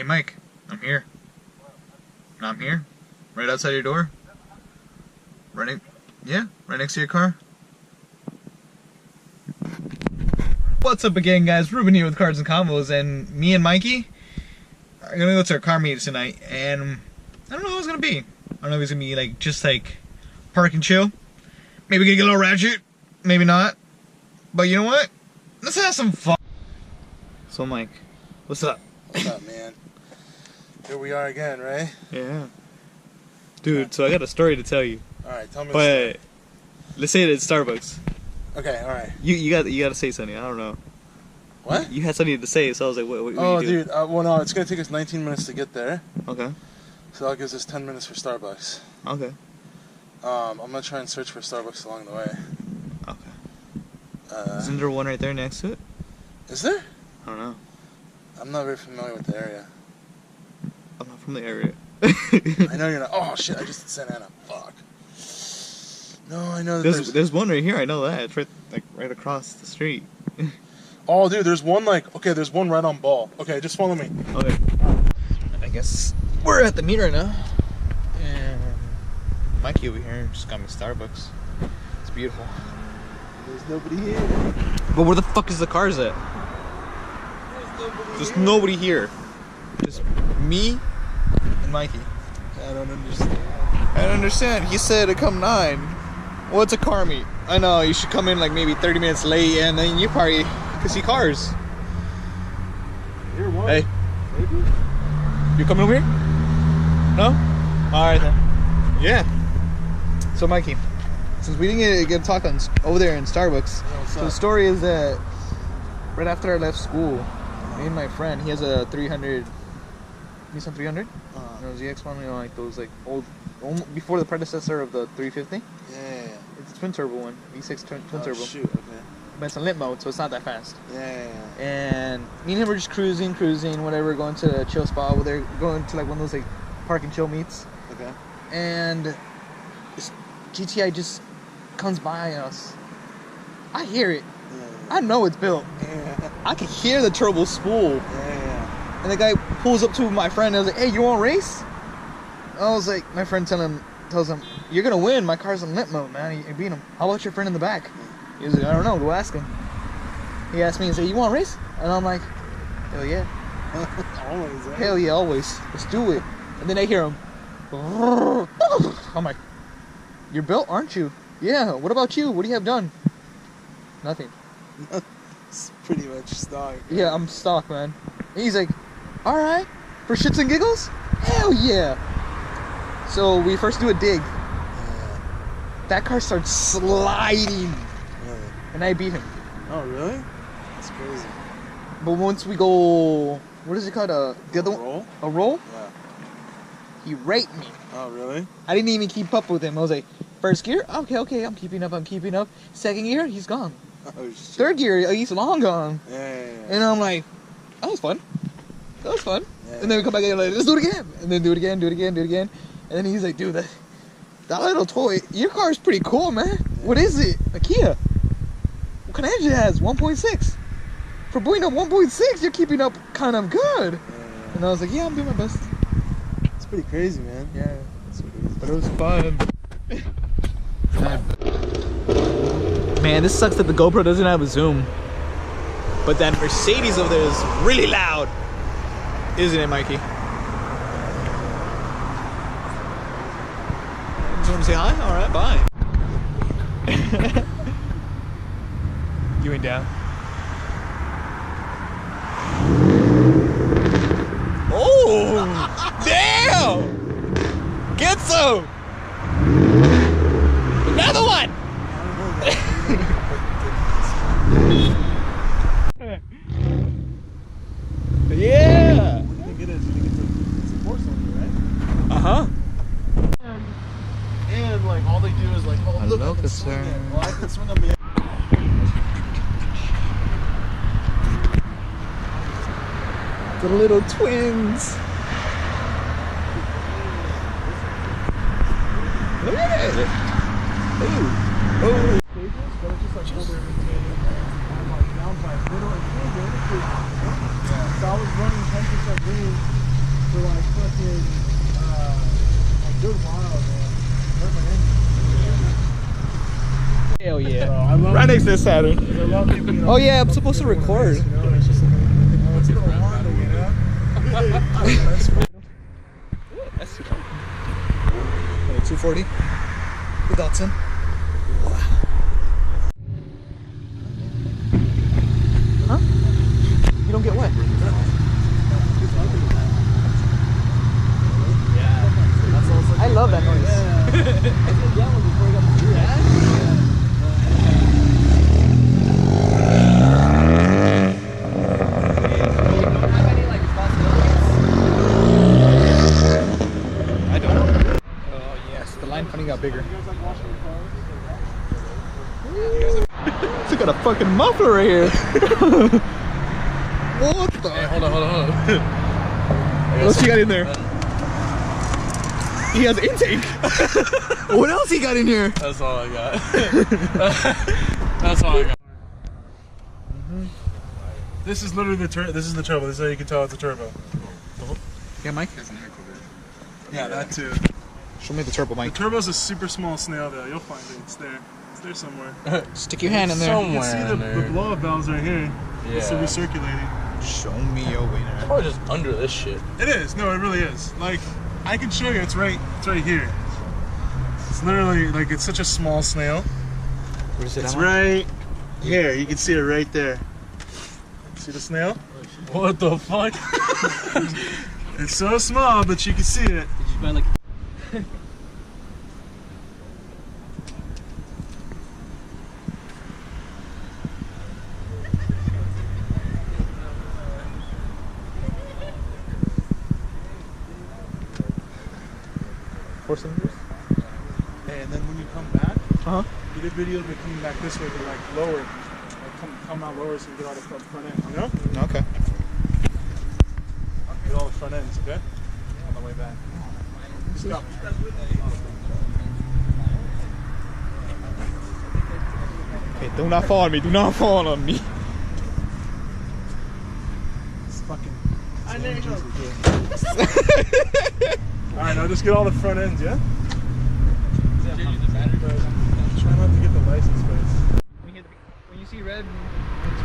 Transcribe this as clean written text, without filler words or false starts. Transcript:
Hey Mike, I'm here. I'm here. Right outside your door. Yeah, right next to your car. What's up again, guys? Ruben here with Cards and Combos, and me and Mikey are gonna go to our car meet tonight, and I don't know what it's gonna be. I don't know if it's gonna be like just like park and chill. Maybe we get a little ratchet, maybe not. But you know what? Let's have some fun. So Mike, what's up? What's up, man? Here we are again, right? Yeah. Dude, so I got a story to tell you. Alright, tell me. But let's say it at Starbucks. Okay, alright. You gotta say something. I don't know. What? You had something to say, so I was like, what oh, you do? dude. Well, no, it's gonna take us 19 minutes to get there. Okay. So that gives us 10 minutes for Starbucks. Okay. I'm gonna try and search for Starbucks along the way. Okay. Isn't there one right there next to it? Is there? I don't know. I'm not very familiar with the area. I'm not from the area. I know you're not. Oh shit! I just said Anna. Fuck. No, I know that there's one right here. I know that. It's right across the street. Oh, dude, there's one there's one right on Ball. Okay, just follow me. Okay. I guess we're at the meet right now, and Mikey over here just got me Starbucks. It's beautiful. There's nobody here. But where the fuck is the cars at? There's nobody here. Just me and Mikey. I don't understand. I don't understand. He said to come 9. Well, it's a car meet. I know, you should come in like maybe 30 minutes late, and then you probably could see cars. Here, what? Hey. Maybe? You coming over here? No? Alright then. Yeah. So Mikey, since we didn't get to talk over there in Starbucks, so the story is that right after I left school, me and my friend, he has a 300, Nissan 300? You know, ZX1, you know, like those like old, before the predecessor of the 350? Yeah. It's a twin turbo one, V6 twin turbo. Shoot, okay. But it's in lit mode, so it's not that fast. Yeah. And me and him were just cruising, whatever, going to a chill spot where they're going to like one of those like park and chill meets. Okay. And this GTI just comes by us. I hear it. Yeah. I know it's built. Yeah. I can hear the turbo spool. Yeah. And the guy pulls up to my friend and I was like, hey, you want to race? I was like, my friend tells him, you're going to win. My car's in lit mode, man. You beat him. How about your friend in the back? He was like, I don't know. Go ask him. He asked me and said, you want to race? And I'm like, hell yeah. Always, right? Hell yeah, always. Let's do it. And then I hear him. I'm like, you're built, aren't you? Yeah. What about you? What do you have done? Nothing. It's pretty much stock. Yeah, I'm stock, man. And he's like, all right, for shits and giggles? Hell yeah. So we first do a dig. Yeah. That car starts sliding. Really? And I beat him. Oh, really? That's crazy. But once we go, what is it called? The other roll? A roll? Yeah. He raped me. Oh, really? I didn't even keep up with him. I was like, first gear? Okay, I'm keeping up. Second gear? He's gone. Oh, shit. Third gear? He's long gone. Yeah. And I'm like, that was fun. Yeah. And then we come back and like, let's do it again. And then do it again. And then he's like, dude, that little toy, your car is pretty cool, man. Yeah. What is it? A Kia. What kind of engine it has? 1.6. For going up 1.6, you're keeping up kind of good. Yeah. And I was like, yeah, I'm doing my best. It's pretty crazy, man. Yeah. It's crazy. But it was fun. Man, this sucks that the GoPro doesn't have a zoom. But that Mercedes over there is really loud. Isn't it, Mikey? You want to say hi? Alright, bye. You ain't down. Oh! Damn! Get some! Another one! Yeah! What do you think it is? You think it's a porcelain, right? Uh-huh. And like all they do is like, oh look, I can swing it. Well, I can swing on the The little twins. Look at it. Ooh. Oh. pages, but it's just like older everything. I'm like down by middle and bigger. Yeah. So I was running 10% green. for like fucking a good while, man. Hurt my engine. Hell yeah. So I love Right next to the Saturn. I love people, you know, Oh yeah, I'm supposed to record. You know, it's just like, oh, it's a little Honda, you know? That's cool. That's 240. The Datsun. Huh? You don't get wet. I love that noise. I don't. Oh yes, the line finally got bigger. Look at a fucking muffler right here. What the? Hey, hold on. What else you got in there? He has intake. What else he got in here? That's all I got. That's all I got. This is literally the turbo. This is the turbo. This is how you can tell it's a turbo. Yeah, Mike. Yeah, that too. Show me the turbo, The Mike. turbo's a super small snail though. You'll find it. It's there. It's there somewhere. Stick your hand in there. You can see the blow-up valves right here. Yeah. It's recirculating. Show me your wiener. Probably just under this shit. It is. No, it really is. Like, I can show you. It's right here. It's literally like it's such a small snail. Where is it? It's right here. You can see it right there. See the snail? What the fuck? It's so small, but you can see it. Did you buy like... Four cylinders? And then when you come back, Uh-huh. you did video of it coming back this way, but like lower. Like come out lower so you get all the front end, you know? Okay. Get all the front ends, okay? On the way back. Let's go. Okay, do not fall on me. Do not fall on me. It's fucking... Alright, now just get all the front ends, yeah? Try not to get the license plates. When you see red, it's